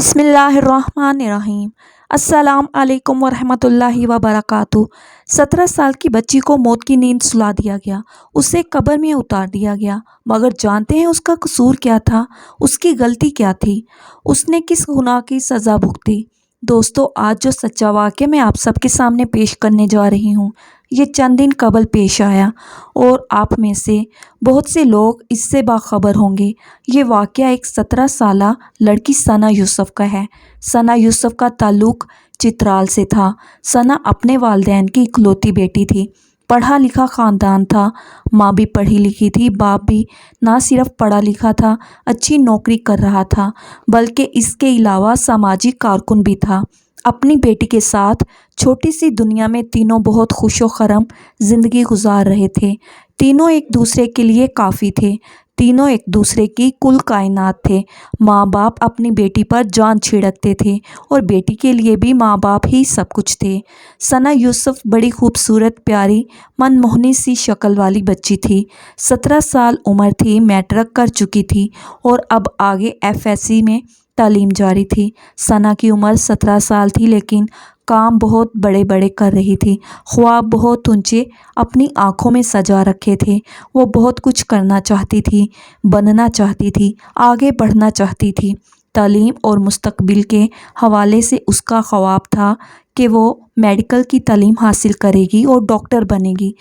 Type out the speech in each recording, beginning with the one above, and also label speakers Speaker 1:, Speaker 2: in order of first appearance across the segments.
Speaker 1: बिस्मिल्लाहिर्रहमानिर्रहीम। अस्सलाम अलैकुम वरहमतुल्लाहि वबरकातुहू। 17 साल की बच्ची को मौत की नींद सुला दिया गया, उसे कब्र में उतार दिया गया। मगर जानते हैं उसका कसूर क्या था, उसकी गलती क्या थी, उसने किस गुनाह की सज़ा भुगती। दोस्तों, आज जो सच्चा वाक़या मैं आप सबके सामने पेश करने जा रही हूँ, ये चंद दिन कबल पेश आया और आप में से बहुत से लोग इससे बाखबर होंगे। ये वाक़या एक 17 साला लड़की सना यूसुफ का है। सना यूसुफ का ताल्लुक़ चित्राल से था। सना अपने वालिदैन की इकलौती बेटी थी। पढ़ा लिखा ख़ानदान था, माँ भी पढ़ी लिखी थी, बाप भी ना सिर्फ पढ़ा लिखा था, अच्छी नौकरी कर रहा था, बल्कि इसके अलावा सामाजिक कारकुन भी था। अपनी बेटी के साथ छोटी सी दुनिया में तीनों बहुत खुशो खरम ज़िंदगी गुजार रहे थे। तीनों एक दूसरे के लिए काफ़ी थे, तीनों एक दूसरे की कुल कायनात थे। माँ बाप अपनी बेटी पर जान छिड़कते थे और बेटी के लिए भी माँ बाप ही सब कुछ थे। सना यूसुफ बड़ी खूबसूरत, प्यारी, मनमोहनी सी शक्ल वाली बच्ची थी। 17 साल उम्र थी, मैट्रिक कर चुकी थी और अब आगे FSC में तालीम जारी थी। सना की उम्र 17 साल थी, लेकिन काम बहुत बड़े बड़े कर रही थी। ख्वाब बहुत ऊंचे अपनी आंखों में सजा रखे थे। वो बहुत कुछ करना चाहती थी, बनना चाहती थी, आगे बढ़ना चाहती थी। तालीम और मुस्तकबिल के हवाले से उसका ख्वाब था कि वो मेडिकल की तालीम हासिल करेगी और डॉक्टर बनेगी।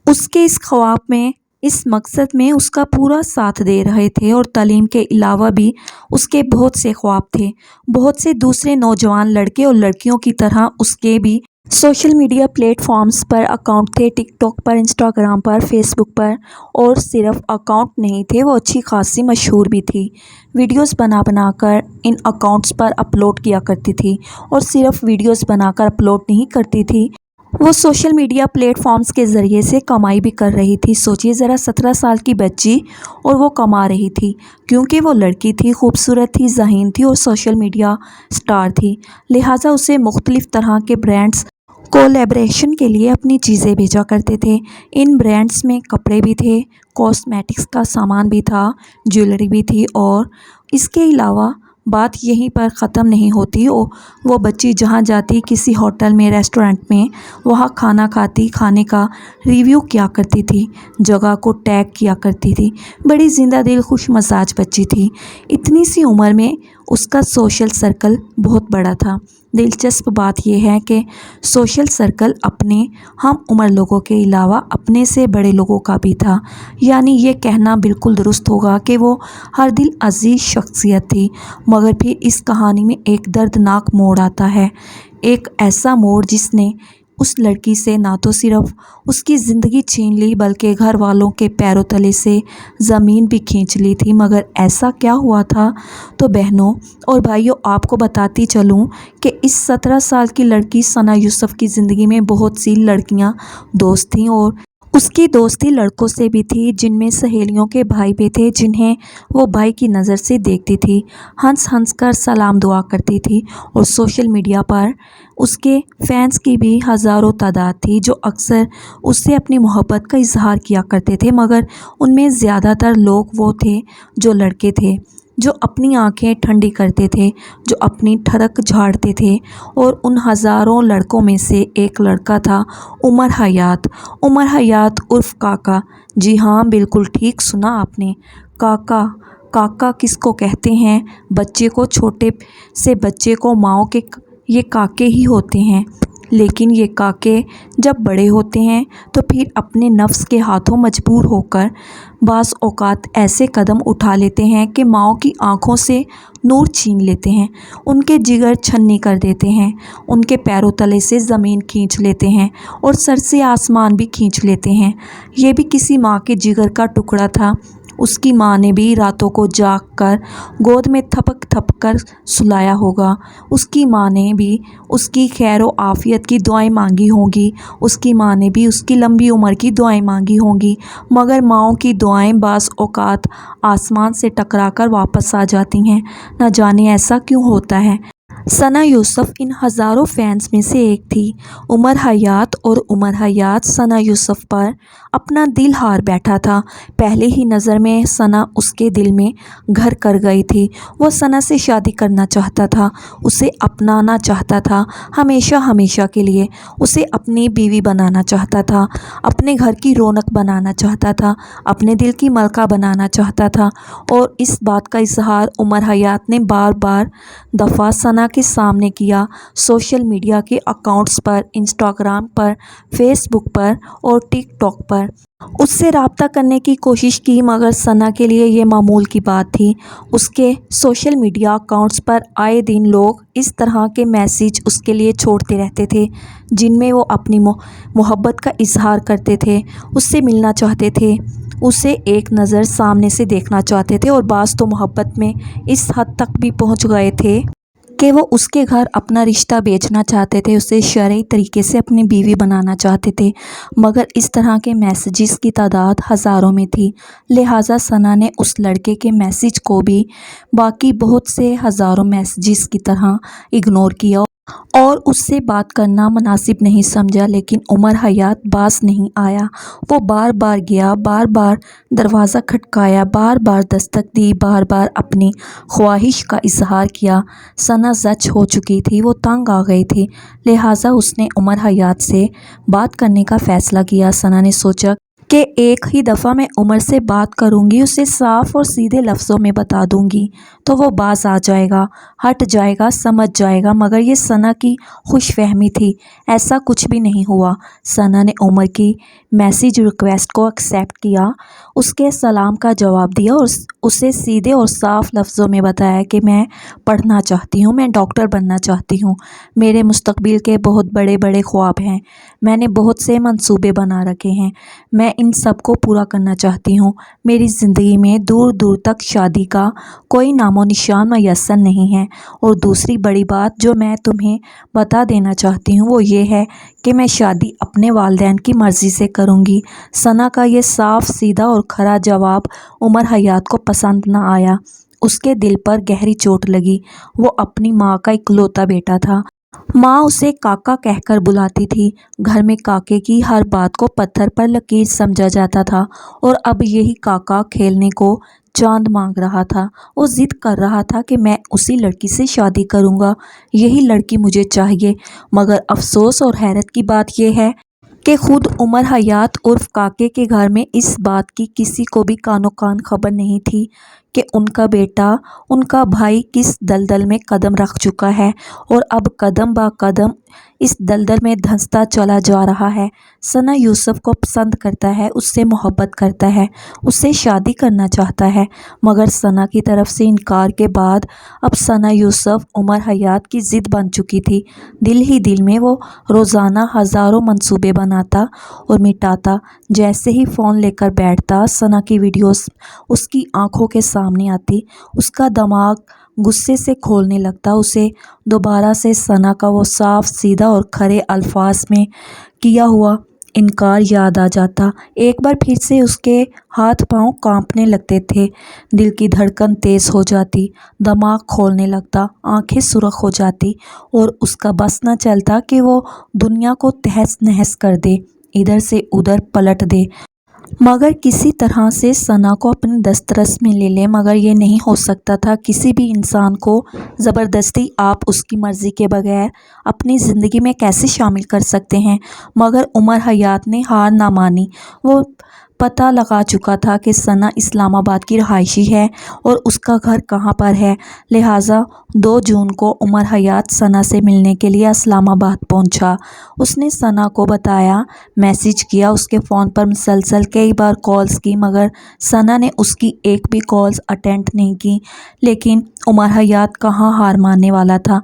Speaker 1: उसके इस ख्वाब में, इस मकसद में उसका पूरा साथ दे रहे थे और तालीम के अलावा भी उसके बहुत से ख्वाब थे। बहुत से दूसरे नौजवान लड़के और लड़कियों की तरह उसके भी सोशल मीडिया प्लेटफॉर्म्स पर अकाउंट थे, टिकटॉक पर, इंस्टाग्राम पर, फेसबुक पर। और सिर्फ अकाउंट नहीं थे, वो अच्छी खासी मशहूर भी थी। वीडियोस बना बना कर इन अकाउंट्स पर अपलोड किया करती थी और सिर्फ वीडियोस बनाकर अपलोड नहीं करती थी, वो सोशल मीडिया प्लेटफॉर्म्स के ज़रिए से कमाई भी कर रही थी। सोचिए ज़रा, 17 साल की बच्ची और वो कमा रही थी, क्योंकि वो लड़की थी, खूबसूरत थी, ज़हीन थी और सोशल मीडिया स्टार थी। लिहाजा उसे मुख्तलिफ़ तरह के ब्रांड्स कोलैबोरेशन के लिए अपनी चीज़ें भेजा करते थे। इन ब्रांड्स में कपड़े भी थे, कॉस्मेटिक्स का सामान भी था, ज्वेलरी भी थी। और इसके अलावा बात यहीं पर ख़त्म नहीं होती। वो बच्ची जहाँ जाती, किसी होटल में, रेस्टोरेंट में, वहाँ खाना खाती, खाने का रिव्यू किया करती थी, जगह को टैग किया करती थी। बड़ी जिंदा दिल, खुश मजाज बच्ची थी। इतनी सी उम्र में उसका सोशल सर्कल बहुत बड़ा था। दिलचस्प बात यह है कि सोशल सर्कल अपने हम उम्र लोगों के अलावा अपने से बड़े लोगों का भी था। यानी ये कहना बिल्कुल दुरुस्त होगा कि वो हर दिल अजीज़ शख्सियत थी। मगर फिर इस कहानी में एक दर्दनाक मोड़ आता है, एक ऐसा मोड़ जिसने उस लड़की से ना तो सिर्फ उसकी ज़िंदगी छीन ली, बल्कि घर वालों के पैरों तले से ज़मीन भी खींच ली थी। मगर ऐसा क्या हुआ था? तो बहनों और भाइयों, आपको बताती चलूं कि इस 17 साल की लड़की सना यूसुफ की ज़िंदगी में बहुत सी लड़कियां दोस्त थीं और उसकी दोस्ती लड़कों से भी थी, जिनमें सहेलियों के भाई भी थे, जिन्हें वो भाई की नज़र से देखती थी, हंस हंस कर सलाम दुआ करती थी। और सोशल मीडिया पर उसके फैंस की भी हज़ारों तादाद थी, जो अक्सर उससे अपनी मोहब्बत का इजहार किया करते थे। मगर उनमें ज़्यादातर लोग वो थे जो लड़के थे, जो अपनी आंखें ठंडी करते थे, जो अपनी ठड़क झाड़ते थे। और उन हज़ारों लड़कों में से एक लड़का था, उमर हयात। उमर हयात उर्फ काका। जी हाँ, बिल्कुल ठीक सुना आपने, काका। काका किसको कहते हैं? बच्चे को, छोटे से बच्चे को माओ के ये काके ही होते हैं। लेकिन ये काके जब बड़े होते हैं तो फिर अपने नफ्स के हाथों मजबूर होकर बाज़ औक़ात ऐसे कदम उठा लेते हैं कि माओ की आंखों से नूर छीन लेते हैं, उनके जिगर छन्नी कर देते हैं, उनके पैरों तले से ज़मीन खींच लेते हैं और सर से आसमान भी खींच लेते हैं। ये भी किसी माँ के जिगर का टुकड़ा था। उसकी माँ ने भी रातों को जाग कर गोद में थपक थपक कर सुलाया होगा। उसकी माँ ने भी उसकी खैर व आफ़ियत की दुआएं मांगी होंगी। उसकी माँ ने भी उसकी लंबी उम्र की दुआएं मांगी होंगी। मगर माँओं की दुआएं बाज़ औक़ात आसमान से टकरा कर वापस आ जाती हैं। न जाने ऐसा क्यों होता है। सना यूसुफ इन हज़ारों फैंस में से एक थी। उमर हयात और उमर हयात सना यूसुफ पर अपना दिल हार बैठा था। पहले ही नज़र में सना उसके दिल में घर कर गई थी। वो सना से शादी करना चाहता था, उसे अपनाना चाहता था हमेशा हमेशा के लिए। उसे अपनी बीवी बनाना चाहता था, अपने घर की रौनक बनाना चाहता था, अपने दिल की मलका बनाना चाहता था। और इस बात का इजहार उमर हयात ने बार बार दफ़ा सना के सामने किया। सोशल मीडिया के अकाउंट्स पर, इंस्टाग्राम पर, फेसबुक पर और टिकटॉक पर उससे रब्ता करने की कोशिश की, मगर सना के लिए ये मामूल की बात थी। उसके सोशल मीडिया अकाउंट्स पर आए दिन लोग इस तरह के मैसेज उसके लिए छोड़ते रहते थे, जिनमें वो अपनी मोहब्बत का इजहार करते थे, उससे मिलना चाहते थे, उसे एक नज़र सामने से देखना चाहते थे और बाज़ तो मोहब्बत में इस हद तक भी पहुंच गए थे कि वो उसके घर अपना रिश्ता बेचना चाहते थे, उसे शरई तरीके से अपनी बीवी बनाना चाहते थे। मगर इस तरह के मैसेजेस की तादाद हज़ारों में थी, लिहाजा सना ने उस लड़के के मैसेज को भी बाकी बहुत से हज़ारों मैसेजेस की तरह इग्नोर किया और उससे बात करना मुनासिब नहीं समझा। लेकिन उमर हयात बास नहीं आया। वो बार बार गया, बार बार दरवाज़ा खटकाया, बार बार दस्तक दी, बार बार अपनी ख्वाहिश का इजहार किया। सना जच हो चुकी थी, वो तंग आ गई थी, लिहाजा उसने उमर हयात से बात करने का फ़ैसला किया। सना ने सोचा कि एक ही दफ़ा मैं उमर से बात करूंगी, उसे साफ़ और सीधे लफ्ज़ों में बता दूंगी तो वो बाज आ जाएगा, हट जाएगा, समझ जाएगा। मगर ये सना की खुशफहमी थी, ऐसा कुछ भी नहीं हुआ। सना ने उमर की मैसेज रिक्वेस्ट को एक्सेप्ट किया, उसके सलाम का जवाब दिया और उसे सीधे और साफ लफ्ज़ों में बताया कि मैं पढ़ना चाहती हूँ, मैं डॉक्टर बनना चाहती हूँ, मेरे मुस्तकबिल के बहुत बड़े बड़े ख्वाब हैं, मैंने बहुत से मंसूबे बना रखे हैं, मैं इन सब को पूरा करना चाहती हूँ। मेरी ज़िंदगी में दूर दूर तक शादी का कोई नामो निशान मैसर नहीं है। और दूसरी बड़ी बात जो मैं तुम्हें बता देना चाहती हूँ वो ये है कि मैं शादी अपने वालिदैन की मर्ज़ी से करूँगी। सना का ये साफ सीधा और खरा जवाब उमर हयात को पसंद न आया। उसके दिल पर गहरी चोट लगी। वो अपनी माँ का इकलौता बेटा था। माँ उसे काका कहकर बुलाती थी। घर में काके की हर बात को पत्थर पर लकीर समझा जाता था और अब यही काका खेलने को चांद मांग रहा था। वो जिद कर रहा था कि मैं उसी लड़की से शादी करूँगा, यही लड़की मुझे चाहिए। मगर अफसोस और हैरत की बात यह है कि खुद उमर हयात उर्फ काके के घर में इस बात की किसी को भी कानो कान खबर नहीं थी कि उनका बेटा, उनका भाई किस दलदल में कदम रख चुका है और अब कदम बा कदम इस दलदल में धंसता चला जा रहा है। सना यूसुफ को पसंद करता है, उससे मोहब्बत करता है, उससे शादी करना चाहता है, मगर सना की तरफ से इनकार के बाद अब सना यूसुफ उमर हयात की ज़िद बन चुकी थी। दिल ही दिल में वो रोज़ाना हज़ारों मंसूबे बनाता और मिटाता। जैसे ही फ़ोन लेकर बैठता, सना की वीडियोस उसकी आंखों के सामने आती, उसका दिमाग गुस्से से खोलने लगता। उसे दोबारा से सना का वो साफ सीधा और खरे अल्फाज में किया हुआ इनकार याद आ जाता। एक बार फिर से उसके हाथ पांव कांपने लगते थे, दिल की धड़कन तेज़ हो जाती, दिमाग खोलने लगता, आंखें सुर्ख हो जाती और उसका बस न चलता कि वो दुनिया को तहस नहस कर दे, इधर से उधर पलट दे, मगर किसी तरह से सना को अपनी दस्तरस में ले ले। मगर ये नहीं हो सकता था। किसी भी इंसान को ज़बरदस्ती आप उसकी मर्ज़ी के बगैर अपनी ज़िंदगी में कैसे शामिल कर सकते हैं। मगर उमर हयात ने हार ना मानी। वो पता लगा चुका था कि सना इस्लामाबाद की रहायशी है और उसका घर कहाँ पर है। लिहाजा 2 जून को उमर हयात सना से मिलने के लिए इस्लामाबाद पहुंचा। उसने सना को बताया, मैसेज किया, उसके फ़ोन पर मुसलसल कई बार कॉल्स की, मगर सना ने उसकी एक भी कॉल्स अटेंड नहीं की। लेकिन उमर हयात कहाँ हार मानने वाला था।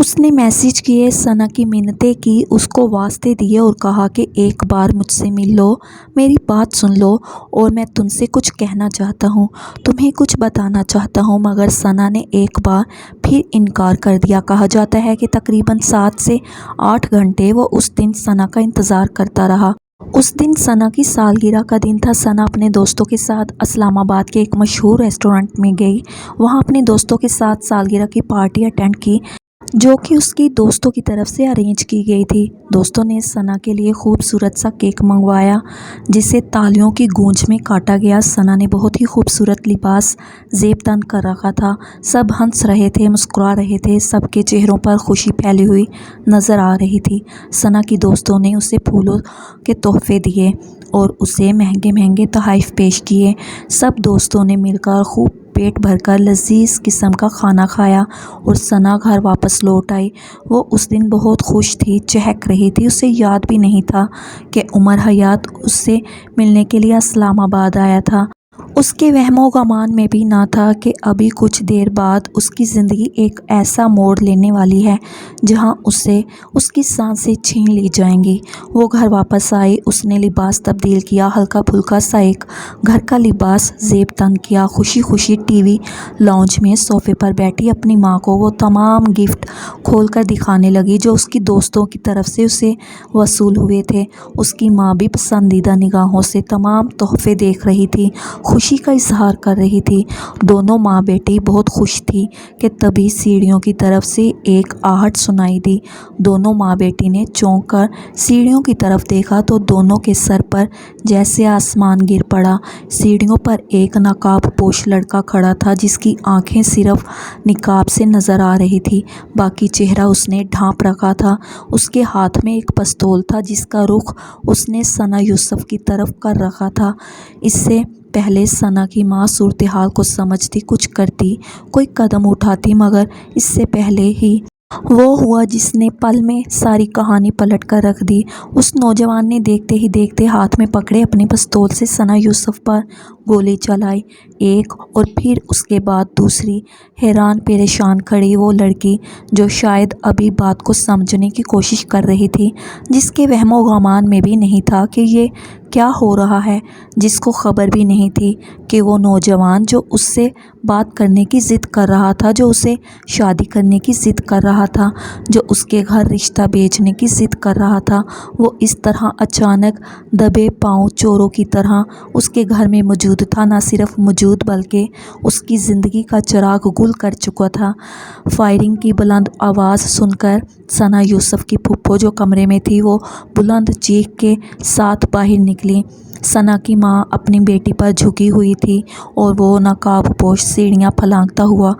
Speaker 1: उसने मैसेज किए, सना की मिन्नतें की, उसको वास्ते दिए और कहा कि एक बार मुझसे मिल लो, मेरी बात सुन लो और मैं तुमसे कुछ कहना चाहता हूँ, तुम्हें कुछ बताना चाहता हूँ। मगर सना ने एक बार फिर इनकार कर दिया। कहा जाता है कि तकरीबन 7 से 8 घंटे वो उस दिन सना का इंतज़ार करता रहा। उस दिन सना की सालगिरह का दिन था। सना अपने दोस्तों के साथ इस्लामाबाद के एक मशहूर रेस्टोरेंट में गई। वहाँ अपने दोस्तों के साथ सालगिरह की पार्टी अटेंड की। جو کہ اس کی دوستوں کی طرف سے ارینج کی گئی تھی۔ دوستوں نے ثنا کے لیے خوبصورت سا کیک منگوایا جسے تالیوں کی گونج میں کاٹا گیا۔ ثنا نے بہت ہی خوبصورت لباس زیب تن کر رکھا تھا۔ سب ہنس رہے تھے، مسکرا رہے تھے، سب کے چہروں پر خوشی پھیلی ہوئی نظر آ رہی تھی۔ ثنا کی دوستوں نے اسے پھولوں کے تحفے دیے اور اسے مہنگے مہنگے تحائف پیش کیے۔ سب دوستوں نے مل کر خوب پیٹ بھر کر لذیذ قسم کا کھانا کھایا اور ثنا گھر واپس لوٹ آئی۔ وہ اس دن بہت خوش تھی، چہک رہی تھی۔ اسے یاد بھی نہیں تھا کہ عمر حیات اس سے ملنے کے لیے اسلام آباد آیا تھا۔ اس کے وہم و گمان میں بھی نہ تھا کہ ابھی کچھ دیر بعد اس کی زندگی ایک ایسا موڑ لینے والی ہے جہاں اسے اس کی سانسیں چھین لی جائیں گی۔ وہ گھر واپس آئی، اس نے لباس تبدیل کیا، ہلکا پھلکا سا ایک گھر کا لباس زیب تن کیا۔ خوشی خوشی ٹی وی لاؤنج میں صوفے پر بیٹھی اپنی ماں کو وہ تمام گفٹ کھول کر دکھانے لگی جو اس کی دوستوں کی طرف سے اسے وصول ہوئے تھے۔ اس کی ماں بھی پسندیدہ نگاہوں سے تمام تحفے دیکھ رہی تھی، خوشی کا اظہار کر رہی تھی۔ دونوں ماں بیٹی بہت خوش تھی کہ تبھی سیڑھیوں کی طرف سے ایک آہٹ سنائی دی۔ دونوں ماں بیٹی نے چونک کر سیڑھیوں کی طرف دیکھا تو دونوں کے سر پر جیسے آسمان گر پڑا۔ سیڑھیوں پر ایک نقاب پوش لڑکا کھڑا تھا جس کی آنکھیں صرف نقاب سے نظر آ رہی تھی، باقی چہرہ اس نے ڈھانپ رکھا تھا۔ اس کے ہاتھ میں ایک پستول تھا جس کا رخ اس نے ثنا یوسف کی طرف کر رکھا تھا۔ اس سے پہلے ثنا کی ماں صورتحال کو سمجھتی، کچھ کرتی، کوئی قدم اٹھاتی، مگر اس سے پہلے ہی وہ ہوا جس نے پل میں ساری کہانی پلٹ کر رکھ دی۔ اس نوجوان نے دیکھتے ہی دیکھتے ہاتھ میں پکڑے اپنی پستول سے ثنا یوسف پر گولی چلائی، ایک اور پھر اس کے بعد دوسری۔ حیران پریشان کھڑی وہ لڑکی جو شاید ابھی بات کو سمجھنے کی کوشش کر رہی تھی، جس کے وہم و گمان میں بھی نہیں تھا کہ یہ کیا ہو رہا ہے، جس کو خبر بھی نہیں تھی کہ وہ نوجوان جو اس سے بات کرنے کی ضد کر رہا تھا، جو اسے شادی کرنے کی ضد کر رہا تھا، جو اس کے گھر رشتہ بیچنے کی ضد کر رہا تھا، وہ اس طرح اچانک دبے پاؤں چوروں کی طرح اس کے گھر میں موجود تھا۔ نہ صرف موجود بلکہ اس کی زندگی کا چراغ گل کر چکا تھا۔ فائرنگ کی بلند آواز سن کر ثنا یوسف کی پھپھو جو کمرے میں تھی وہ بلند چیخ کے ساتھ باہر نکلی۔ ثنا کی ماں اپنی بیٹی پر جھکی ہوئی تھی اور وہ نقاب پوش سیڑھیاں پھلانگتا ہوا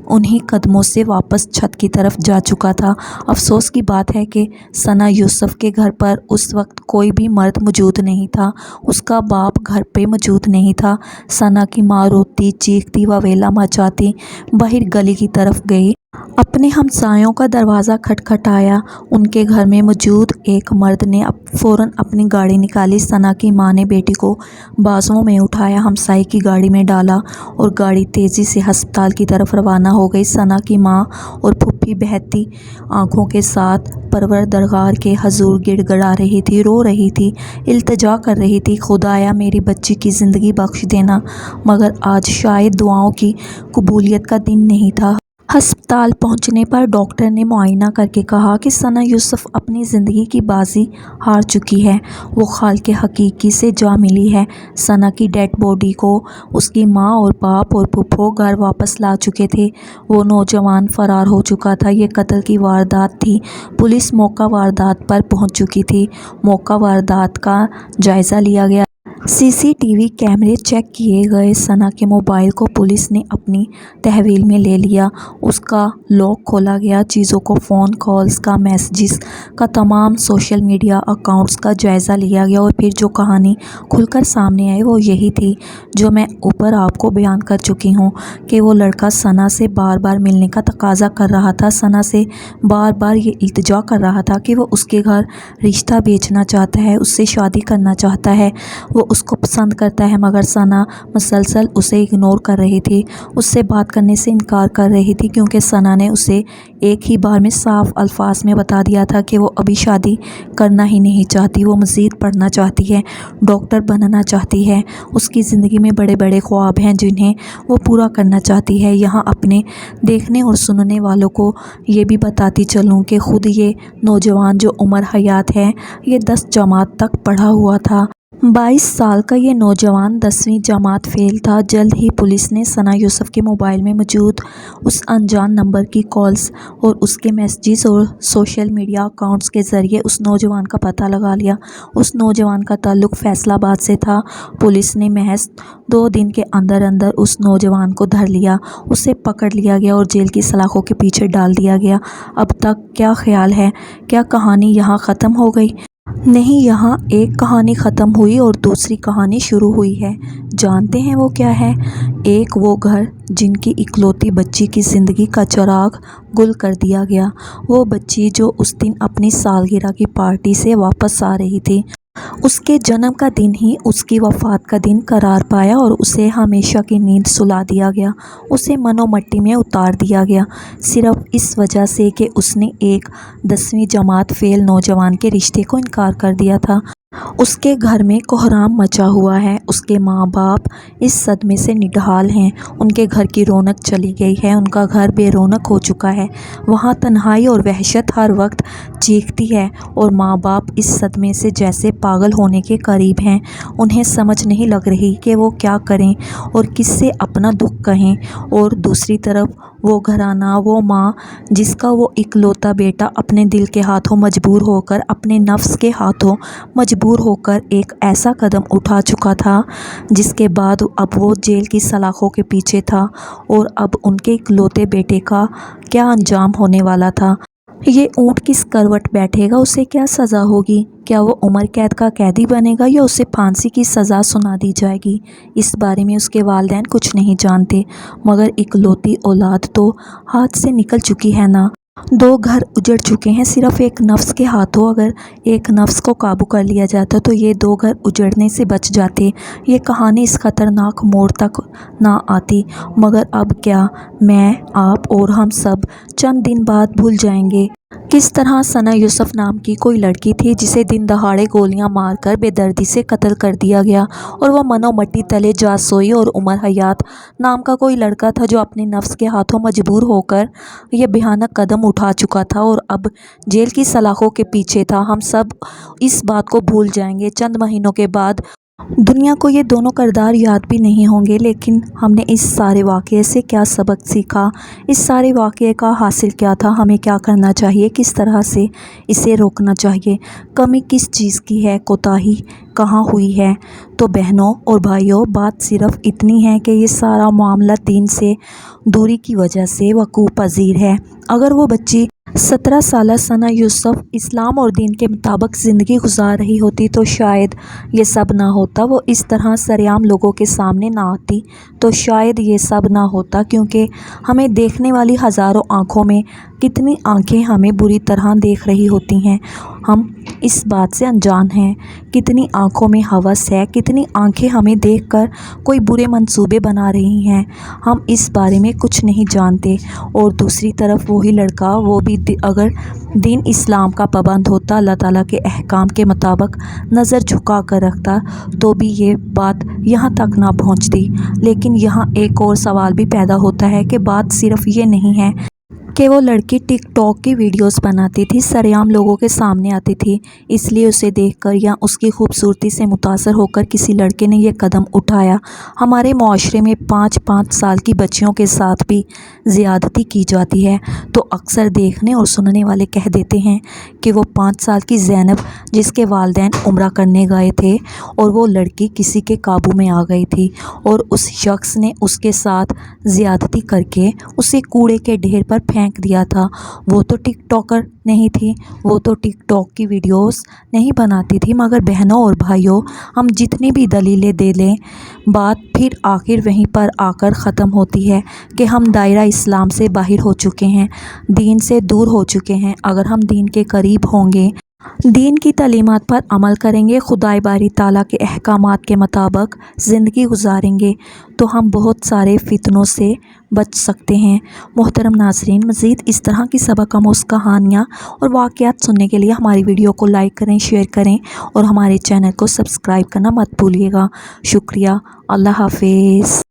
Speaker 1: انہی قدموں سے واپس چھت کی طرف جا چکا تھا۔ افسوس کی بات ہے کہ ثنا یوسف کے گھر پر اس وقت کوئی بھی مرد موجود نہیں تھا، اس کا باپ گھر پہ موجود نہیں تھا۔ ثنا کی ماں روتی چیختی واویلا مچاتی باہر گلی کی طرف گئی۔ اپنے ہمسایوں کا دروازہ کھٹکھٹایا۔ ان کے گھر میں موجود ایک مرد نے فوراً اپنی گاڑی نکالی۔ ثنا کی ماں نے بیٹی کو بازوؤں میں اٹھایا، ہمسائے کی گاڑی میں ڈالا اور گاڑی تیزی سے ہسپتال کی طرف روانہ ہو گئی۔ ثنا کی ماں اور پھوپھی بہتی آنکھوں کے ساتھ پروردگار کے حضور گڑ گڑا رہی تھی، رو رہی تھی، التجا کر رہی تھی، خدایا میری بچی کی زندگی بخش دینا۔ مگر آج شاید دعاؤں کی قبولیت کا دن نہیں تھا۔ ہسپتال پہنچنے پر ڈاکٹر نے معائنہ کر کے کہا کہ ثنا یوسف اپنی زندگی کی بازی ہار چکی ہے، وہ خالق حقیقی سے جا ملی ہے۔ ثنا کی ڈیڈ باڈی کو اس کی ماں اور باپ اور پھپھو گھر واپس لا چکے تھے۔ وہ نوجوان فرار ہو چکا تھا۔ یہ قتل کی واردات تھی۔ پولیس موقع واردات پر پہنچ چکی تھی۔ موقع واردات کا جائزہ لیا گیا۔ سی سی ٹی وی کیمرے چیک کیے گئے۔ ثنا کے موبائل کو پولیس نے اپنی تحویل میں لے لیا، اس کا لاک کھولا گیا، چیزوں کو، فون کالز کا، میسیجز کا، تمام سوشل میڈیا اکاؤنٹس کا جائزہ لیا گیا اور پھر جو کہانی کھل کر سامنے آئی وہ یہی تھی جو میں اوپر آپ کو بیان کر چکی ہوں کہ وہ لڑکا ثنا سے بار بار ملنے کا تقاضا کر رہا تھا، ثنا سے بار بار یہ التجا کر رہا تھا کہ وہ اس کے گھر رشتہ بیچنا چاہتا ہے، اس سے شادی کرنا چاہتا ہے، وہ اس کو پسند کرتا ہے، مگر ثنا مسلسل اسے اگنور کر رہی تھی، اس سے بات کرنے سے انکار کر رہی تھی کیونکہ ثنا نے اسے ایک ہی بار میں صاف الفاظ میں بتا دیا تھا کہ وہ ابھی شادی کرنا ہی نہیں چاہتی، وہ مزید پڑھنا چاہتی ہے، ڈاکٹر بننا چاہتی ہے، اس کی زندگی میں بڑے بڑے خواب ہیں جنہیں وہ پورا کرنا چاہتی ہے۔ یہاں اپنے دیکھنے اور سننے والوں کو یہ بھی بتاتی چلوں کہ خود یہ نوجوان جو عمر حیات ہے، یہ 10 جماعت تک پڑھا ہوا تھا۔ 22 साल का ये नौजवान 10वीं जमात फेल था। जल्द ही पुलिस ने सना यूसुफ के मोबाइल में मौजूद उस अनजान नंबर की कॉल्स और उसके मैसेजेस और सोशल मीडिया अकाउंट्स के ज़रिए उस नौजवान का पता लगा लिया। उस नौजवान का ताल्लुक़ फैसलाबाद से था। पुलिस ने महज 2 दिन के अंदर अंदर उस नौजवान को धर लिया, उसे पकड़ लिया गया और जेल की सलाखों के पीछे डाल दिया गया। अब तक क्या ख्याल है, क्या कहानी यहाँ ख़त्म हो गई? नहीं, यहाँ एक कहानी ख़त्म हुई और दूसरी कहानी शुरू हुई है। जानते हैं वो क्या है? एक वो घर जिनकी इकलौती बच्ची की ज़िंदगी का चिराग गुल कर दिया गया। वो बच्ची जो उस दिन अपनी सालगिरह की पार्टी से वापस आ रही थी। उसके जन्म का दिन ही उसकी वफ़ात का दिन करार पाया और उसे हमेशा की नींद सुला दिया गया। उसे मनोमट्टी में उतार दिया गया, सिर्फ़ इस वजह से कि उसने एक 10वीं जमात फ़ेल नौजवान के रिश्ते को इनकार कर दिया था। उसके घर में कोहराम मचा हुआ है। उसके माँ बाप इस सदमे से निढाल हैं। उनके घर की रौनक चली गई है। उनका घर बेरौनक हो चुका है। वहाँ तन्हाई और वहशत हर वक्त चीखती है और माँ बाप इस सदमे से जैसे पागल होने के करीब हैं। उन्हें समझ नहीं लग रही कि वो क्या करें और किससे अपना दुख कहें। और दूसरी तरफ वो घराना, वो माँ जिसका वो इकलौता बेटा अपने दिल के हाथों मजबूर होकर, अपने नफ्स के हाथों मजबूर होकर एक ऐसा कदम उठा चुका था जिसके बाद अब वो जेल की सलाखों के पीछे था। और अब उनके इकलौते बेटे का क्या अंजाम होने वाला था? ये ऊँट किस करवट बैठेगा? उसे क्या सज़ा होगी? क्या वो उम्र कैद का कैदी बनेगा या उसे फांसी की सज़ा सुना दी जाएगी? इस बारे में उसके वालिदैन कुछ नहीं जानते, मगर इकलौती औलाद तो हाथ से निकल चुकी है ना। 2 घर उजड़ चुके हैं। सिर्फ़ एक नफ्स के हाथों अगर एक नफ्स को काबू कर लिया जाता तो ये 2 घर उजड़ने से बच जाते। ये कहानी इस ख़तरनाक मोड़ तक ना आती, मगर अब क्या मैं, आप और हम सब चंद दिन बाद भूल जाएंगे किस तरह सना यूसुफ नाम की कोई लड़की थी जिसे दिन दहाड़े गोलियां मारकर बेदर्दी से कत्ल कर दिया गया, और वह मनोमट्टी तले जा सोई। और उमर हयात नाम का कोई लड़का था जो अपने नफ्स के हाथों मजबूर होकर यह भयानक कदम उठा चुका था और अब जेल की सलाखों के पीछे था। हम सब इस बात को भूल जाएंगे चंद महीनों के बाद। दुनिया को ये दोनों किरदार याद भी नहीं होंगे, लेकिन हमने इस सारे वाक़ये से क्या सबक सीखा? इस सारे वाक़ये का हासिल क्या था? हमें क्या करना चाहिए? किस तरह से इसे रोकना चाहिए? कमी किस चीज़ की है? कोताही कहाँ हुई है? तो बहनों और भाइयों, बात सिर्फ़ इतनी है कि ये सारा मामला दीन से दूरी की वजह से वक़ूअ पज़ीर है। अगर वो बच्ची 17 साला सना यूसुफ इस्लाम और दीन के मुताबिक ज़िंदगी गुजार रही होती तो शायद ये सब ना होता। वो इस तरह सरेआम लोगों के सामने ना आती तो शायद ये सब ना होता, क्योंकि हमें देखने वाली हज़ारों आँखों में कितनी आँखें हमें बुरी तरह देख रही होती हैं, हम इस बात से अनजान हैं। कितनी आँखों में हवस है, कितनी आँखें हमें देखकर कोई बुरे मंसूबे बना रही हैं, हम इस बारे में कुछ नहीं जानते। और दूसरी तरफ वही लड़का, वो भी अगर दीन इस्लाम का पाबंद होता, अल्लाह ताला के अहकाम के मुताबिक नज़र झुका कर रखता, तो भी ये बात यहाँ तक ना पहुँचती। लेकिन यहाँ एक और सवाल भी पैदा होता है कि बात सिर्फ़ ये नहीं है कि वो लड़की टिकटॉक की वीडियोस बनाती थी, सरेआम लोगों के सामने आती थी, इसलिए उसे देखकर या उसकी खूबसूरती से मुतासर होकर किसी लड़के ने यह कदम उठाया। हमारे माशरे में 5-5 साल की बच्चियों के साथ भी ज़्यादती की जाती है, तो अक्सर देखने और सुनने वाले कह देते हैं कि वो 5 साल की ज़ैनब जिसके वालिदैन उम्रा करने गए थे और वो लड़की किसी के काबू में आ गई थी और उस शख्स ने उसके साथ ज़्यादती करके उसे कूड़े के ढेर पर फेंक दिया था। वो तो टिकटॉकर नहीं थी, वो तो टिकटॉक की वीडियोस नहीं बनाती थी। मगर बहनों और भाइयों, हम जितनी भी दलीलें दे लें, बात फिर आखिर वहीं पर आकर ख़त्म होती है कि हम दायरा इस्लाम से बाहर हो चुके हैं, दीन से दूर हो चुके हैं। अगर हम दीन के करीब होंगे, दीन की तालीमात पर अमल करेंगे, खुदाई बारी ताला के अहकामात के मुताबिक ज़िंदगी गुजारेंगे, तो हम बहुत सारे फितनों से बच सकते हैं। मोहतरम नाज़रीन, मज़ीद इस तरह की सबक आमूज़ कहानियाँ और वाक़यात सुनने के लिए हमारी वीडियो को लाइक करें, शेयर करें और हमारे चैनल को सब्सक्राइब करना मत भूलिएगा। शुक्रिया। अल्लाह हाफ़िज़।